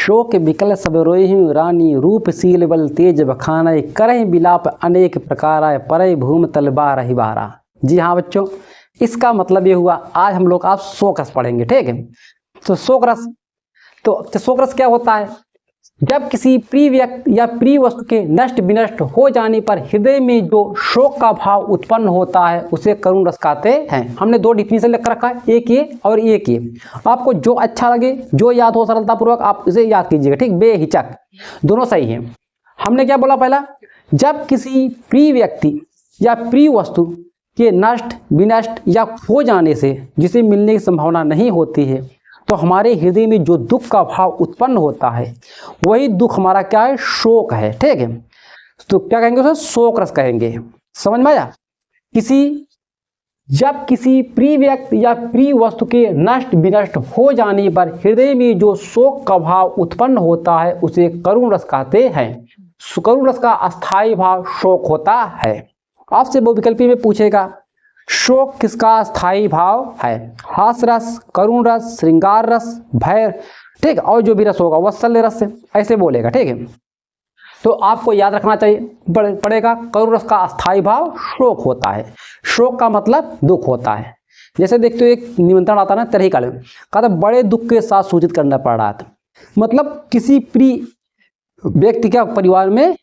शोक विकल सब रोहिं रानी रूपशील बल तेज बखाना करह बिलाप अनेक प्रकार परय भूम तल बारहि बारा। जी हाँ बच्चों, इसका मतलब ये हुआ आज हम लोग आप शोक रस पढ़ेंगे। ठीक है, तो शोक रस शोक रस क्या होता है? जब किसी प्रिय व्यक्ति या प्रिय वस्तु के नष्ट विनष्ट हो जाने पर हृदय में जो शोक का भाव उत्पन्न होता है उसे करुण रस कहते हैं। हमने दो डिफिनेशन लिख रखा है, एक ये और एक ये। आपको जो अच्छा लगे, जो याद हो सरलतापूर्वक आप इसे याद कीजिएगा। ठीक, बेहिचक, दोनों सही है। हमने क्या बोला पहला? जब किसी प्रिय व्यक्ति या प्रिय वस्तु के नष्ट विनष्ट या खो जाने से जिसे मिलने की संभावना नहीं होती है तो हमारे हृदय में जो दुख का भाव उत्पन्न होता है वही दुख हमारा क्या है? शोक है। ठीक है, तो क्या कहेंगे उसे? शोक रस कहेंगे। समझ में आया? जब किसी प्रिय व्यक्ति या प्रिय वस्तु के नष्ट विनष्ट हो जाने पर हृदय में जो शोक का भाव उत्पन्न होता है उसे करुण रस कहते हैं। करुण रस का अस्थायी भाव शोक होता है। आपसे वो विकल्पी में पूछेगा शोक किसका स्थायी भाव है? हास रस, करुण रस, श्रृंगार रस, भय, ठीक, और जो भी रस होगा वात्सल्य रस से, ऐसे बोलेगा। ठीक है, तो आपको याद रखना चाहिए पड़ेगा करुण रस का अस्थायी भाव शोक होता है। शोक का मतलब दुख होता है। जैसे देखते हो एक निमंत्रण आता ना तरही काल में, कहता बड़े दुख के साथ सूचित करना पड़ रहा था, मतलब किसी प्रिय व्यक्ति के परिवार में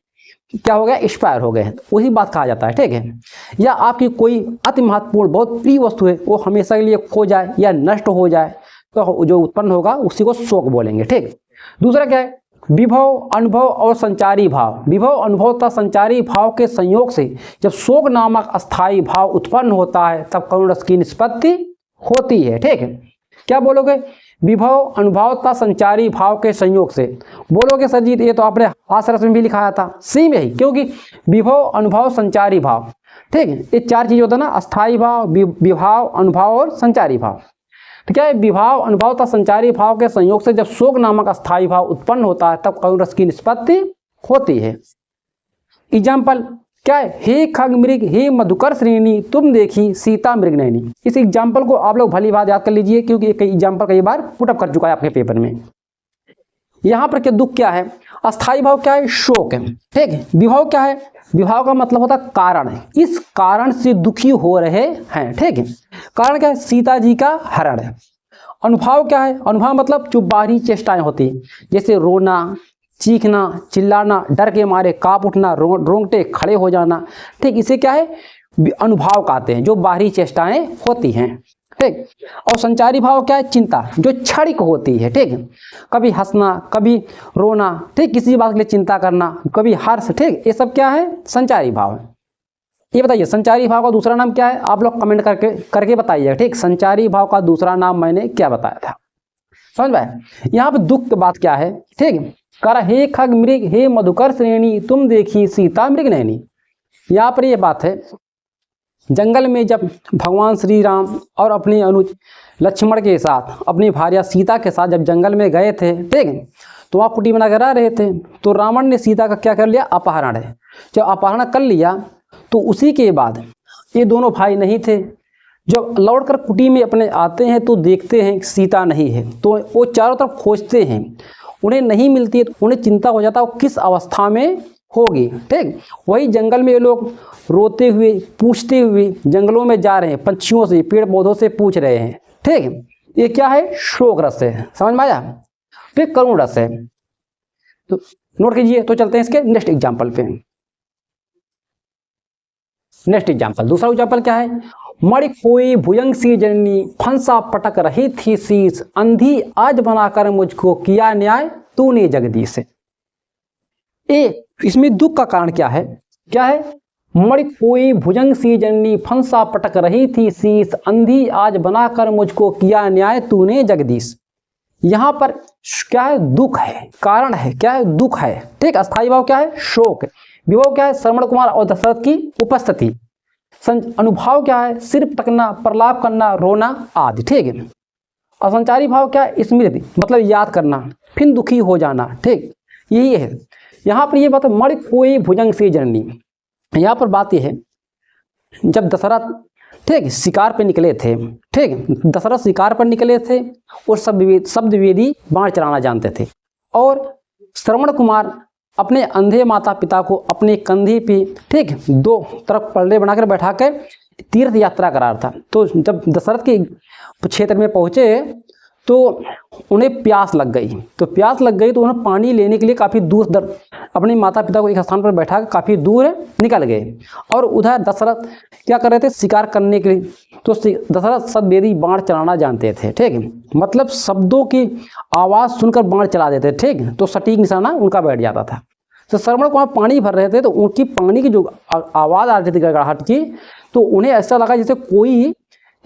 क्या हो गया? एक्सपायर हो गए हैं, वही बात कहा जाता है। ठीक है, या आपकी कोई अति महत्वपूर्ण बहुत प्रिय वस्तु है वो हमेशा के लिए खो जाए या नष्ट हो जाए तो जो उत्पन्न होगा उसी को शोक बोलेंगे। ठीक, दूसरा क्या है? विभव, अनुभव और संचारी भाव। विभव, अनुभव तथा संचारी भाव के संयोग से जब शोक नामक अस्थायी भाव उत्पन्न होता है तब करुण रस की निष्पत्ति होती है। ठीक है, क्या बोलोगे? विभव, अनुभव तथा संचारी भाव के संयोग से। बोलोगे सर जी ये तो आपने हास रस में भी लिखाया था। सेम यही, क्योंकि विभव, अनुभव, संचारी भाव, ठीक है, ये चार चीज होता है ना, अस्थायी भाव, विभाव, अनुभव और संचारी भाव। तो क्या है? विभाव, अनुभव तथा संचारी भाव के संयोग से जब शोक नामक अस्थायी भाव उत्पन्न होता है तब करुण रस की निष्पत्ति होती है। एग्जाम्पल क्या है? हे खग मृग हे मधुकर श्रेणी तुम देखी सीता मृग नैनी। इस एग्जाम्पल को आप लोग भली बात याद कर लीजिए क्योंकि एक एग्जाम्पल कई बार पुटअप कर चुका है आपके पेपर में। यहाँ पर क्या दुख क्या है? अस्थायी भाव क्या है? शोक है। ठीक है, विभाव क्या है? विभाव का मतलब होता है कारण है, इस कारण से दुखी हो रहे हैं। ठीक है, कारण क्या है? सीता जी का हरण है। अनुभव क्या है? अनुभव मतलब जो बाहरी चेष्टाएं होती हैं जैसे रोना, चीखना, चिल्लाना, डर के मारे कांप उठना, रोंगटे खड़े हो जाना। ठीक, इसे क्या है? अनुभव कहते हैं, जो बाहरी चेष्टाएं होती हैं। ठीक, और संचारी भाव क्या है? चिंता, जो क्षणिक होती है। ठीक, कभी हंसना, कभी रोना, ठीक, किसी बात के लिए चिंता करना, कभी हर्ष। ठीक, ये सब क्या है? संचारी भाव है। ये बताइए संचारी भाव का दूसरा नाम क्या है? आप लोग कमेंट करके बताइए। ठीक, संचारी भाव का दूसरा नाम मैंने क्या बताया था? समझ में आया? यहाँ पे दुख की बात क्या है? ठीक, कर हे खग मृग हे मधुकर श्रेणी तुम देखी सीता मृग नैनी। यहाँ पर ये बात है, जंगल में जब भगवान श्री राम और अपने अनुज लक्ष्मण के साथ अपनी भार्या सीता के साथ जब जंगल में गए थे, ठीक, तो वहाँ कुटी बना कर रह रहे थे, तो रावण ने सीता का क्या कर लिया? अपहरण है। जब अपहरण कर लिया तो उसी के बाद ये दोनों भाई नहीं थे, जब लौट कर कुटी में अपने आते हैं तो देखते हैं सीता नहीं है, तो वो चारों तरफ खोजते हैं, उन्हें नहीं मिलती है, तो उन्हें चिंता हो जाता है वो किस अवस्था में होगी। ठीक, वही जंगल में ये लोग रोते हुए पूछते हुए जंगलों में जा रहे हैं, पंछियों से, पेड़ पौधों से पूछ रहे हैं। ठीक, ये क्या है? शोक रस है। समझ में आया? फिर करुण रस है। तो नोट कीजिए। तो चलते हैं इसके नेक्स्ट एग्जाम्पल पे। नेक्स्ट एग्जाम्पल, दूसरा एग्जाम्पल क्या है? मणि खोई भुजंग सी जननी फंसा पटक रही थी शीश अंधी आज बनाकर मुझको किया न्याय तूने जगदीश। इसमें दुख का कारण क्या है? क्या है? मणि खोई भुजंग सी जननी फंसा पटक रही थी शीश अंधी आज बनाकर मुझको किया न्याय तूने जगदीश। यहाँ पर क्या है? दुख है, कारण है। क्या है? दुख है। ठीक, अस्थायी भाव क्या है? शोक। विभव क्या है? श्रवण कुमार और दशरथ की उपस्थिति। अनुभव क्या है? सिर पटकना, प्रलाप करना, रोना आदि। ठीक है, और संचारी भाव क्या है? स्मृति, मतलब याद करना, फिर दुखी हो जाना। ठीक, यही है। यहाँ पर ये बात है मणि खोई भुजंग सी जननी। यहाँ पर बात यह है जब दशरथ, ठीक, शिकार पे निकले थे, ठीक, दशरथ शिकार पर निकले थे और शब्द वेदी बाण चलाना जानते थे, और श्रवण कुमार अपने अंधे माता पिता को अपने कंधे पे, ठीक, दो तरफ पल्ले बनाकर बैठाकर तीर्थ यात्रा करा रहा था। तो जब दशरथ के क्षेत्र में पहुंचे तो उन्हें प्यास लग गई। तो प्यास लग गई तो उन्हें पानी लेने के लिए काफ़ी दूर अपने माता पिता को एक स्थान पर बैठा कर काफ़ी दूर निकल गए। और उधर दशरथ क्या कर रहे थे, शिकार करने के लिए। तो दशरथ सतवेदी बाण चलाना जानते थे, ठीक है, मतलब शब्दों की आवाज़ सुनकर बाण चला देते, ठीक, तो सटीक निशाना उनका बैठ जाता था। तो श्रवण कुमार पानी भर रहे थे तो उनकी पानी की जो आवाज़ आ रही थी गड़गड़ाहट की, तो उन्हें ऐसा लगा जैसे कोई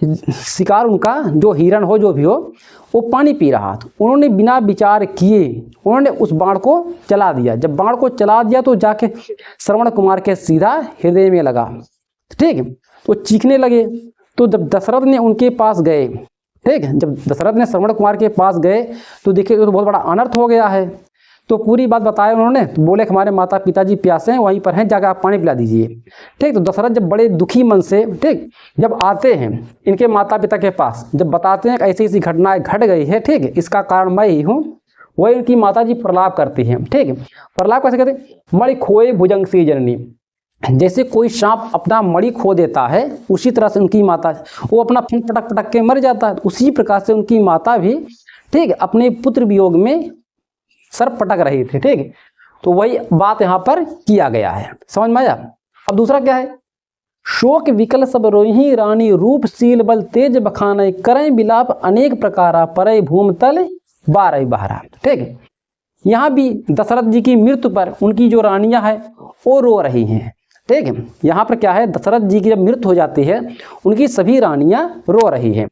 शिकार उनका जो हिरण हो जो भी हो वो पानी पी रहा था। उन्होंने बिना विचार किए उन्होंने उस बाण को चला दिया। जब बाण को चला दिया तो जाके श्रवण कुमार के सीधा हृदय में लगा, ठीक, तो चीखने लगे। तो जब दशरथ ने उनके पास गए, ठीक, जब दशरथ ने श्रवण कुमार के पास गए तो देखे तो बहुत बड़ा अनर्थ हो गया है। तो पूरी बात बताया उन्होंने। तो बोले कि हमारे माता पिताजी प्यासे हैं, वहीं पर हैं, जाकर आप पानी पिला दीजिए, ठीक। तो दशरथ जब बड़े दुखी मन से, ठीक, जब आते हैं इनके माता पिता के पास, जब बताते हैं कि ऐसी ऐसी घटनाएं घट गई है, ठीक, इसका कारण मैं ही हूँ, वही इनकी माता जी प्रलाप करती हैं, ठीक। प्रलाप कैसे कहते हैं, मणि खोए भुजंग सी जननी, जैसे कोई सांप अपना मणि खो देता है उसी तरह से उनकी माता वो अपना फंक पटक पटक के मर जाता है। उसी प्रकार से उनकी माता भी, ठीक, अपने पुत्र वियोग में सर पटक रही थी, ठीक। तो वही बात यहाँ पर किया गया है, समझ में आया। अब दूसरा क्या है, शोक विकल सब रोही रानी रूपशील बल तेज बखाने करें विलाप अनेक प्रकारा परय भूम तल बारह बहरा, ठीक। यहाँ भी दशरथ जी की मृत्यु पर उनकी जो रानियां हैं वो रो रही हैं, ठीक है। यहाँ पर क्या है, दशरथ जी की जब मृत्यु हो जाती है उनकी सभी रानियां रो रही हैं।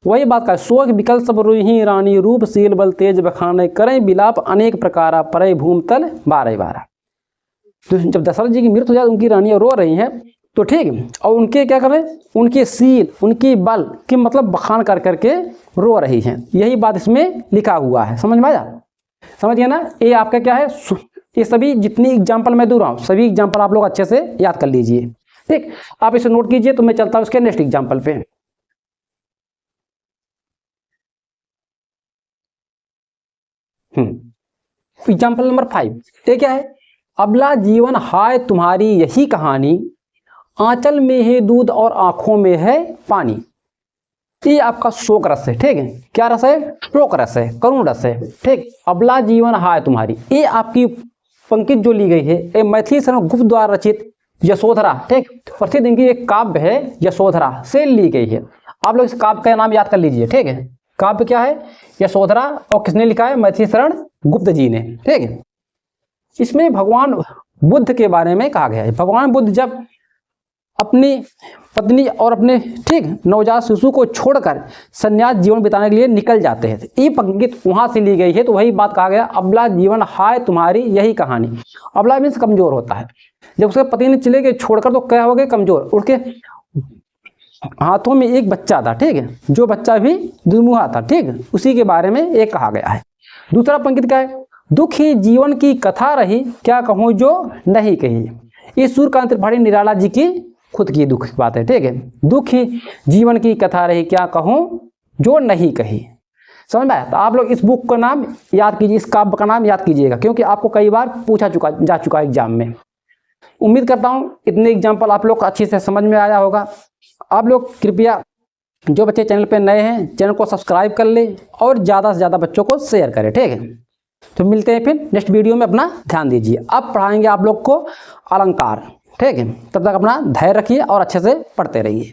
वही बात का शोक विकल सब रोही रानी रूपशील बल तेज बखाने करें विलाप अनेक प्रकारा परय भूम तल बारह बारह। तो जब दशरथ जी की मृत्यु हो जाती उनकी रानियां रो रही हैं, तो ठीक, और उनके क्या कर रहे हैं, उनके शील उनकी बल की मतलब बखान कर करके रो रही हैं। यही बात इसमें लिखा हुआ है, समझ में आया, समझिए ना। ये आपका क्या है, ये सभी जितनी एग्जाम्पल मैं दे रहा हूँ सभी एग्जाम्पल आप लोग अच्छे से याद कर लीजिए, ठीक। आप इसे नोट कीजिए। तो मैं चलता हूँ उसके नेक्स्ट एग्जाम्पल पे। एग्जाम्पल नंबर 5, ये क्या है, अबला जीवन हाय तुम्हारी यही कहानी, आंचल में है दूध और आंखों में है पानी। ये आपका शोक रस है, ठीक है। क्या रस है, शोक रस है, करुण रस है, ठीक। अबला जीवन हाय तुम्हारी, ये आपकी पंक्ति जो ली गई है ये मैथिली शरण गुप्त द्वारा रचित यशोधरा, ठीक, प्रसिद्ध इनकी एक काव्य है यशोधरा से ली गई है। आप लोग इस काव्य का नाम याद कर लीजिए, ठीक है। काव्य क्या है, यशोधरा, और किसने लिखा है, मैथिली शरण गुप्त जी ने, ठीक है। इसमें भगवान बुद्ध के बारे में कहा गया है। भगवान बुद्ध जब अपनी पत्नी और अपने, ठीक, नवजात शिशु को छोड़कर संन्यास जीवन बिताने के लिए निकल जाते हैं। ये पंक्ति वहां से ली गई है। तो वही बात कहा गया, अबला जीवन हाय तुम्हारी यही कहानी। अबला मीन्स कमजोर होता है। जब उसके पति ने चले गए छोड़कर तो क्या हो गए, कमजोर। उसके हाथों में एक बच्चा था, ठीक है, जो बच्चा भी दुमुहा था, ठीक, उसी के बारे में एक कहा गया है। दूसरा पंक्ति क्या है, दुख ही जीवन की कथा रही, क्या कहूँ जो नहीं कही। ये सूर्यकांत त्रिपाठी निराला जी की खुद की दुख की बात है, ठीक है। दुख ही जीवन की कथा रही, क्या कहूँ जो नहीं कही। समझ में आया। तो आप लोग इस बुक का नाम याद कीजिए, इस काव्य का नाम याद कीजिएगा, क्योंकि आपको कई बार पूछा जा चुका एग्जाम में। उम्मीद करता हूँ इतने एग्जाम्पल आप लोग को अच्छे से समझ में आया होगा। आप लोग कृपया जो बच्चे चैनल पे नए हैं चैनल को सब्सक्राइब कर ले और ज़्यादा से ज़्यादा बच्चों को शेयर करें, ठीक है। तो मिलते हैं फिर नेक्स्ट वीडियो में। अपना ध्यान दीजिए। अब पढ़ाएंगे आप लोग को अलंकार, ठीक है। तब तक अपना धैर्य रखिए और अच्छे से पढ़ते रहिए।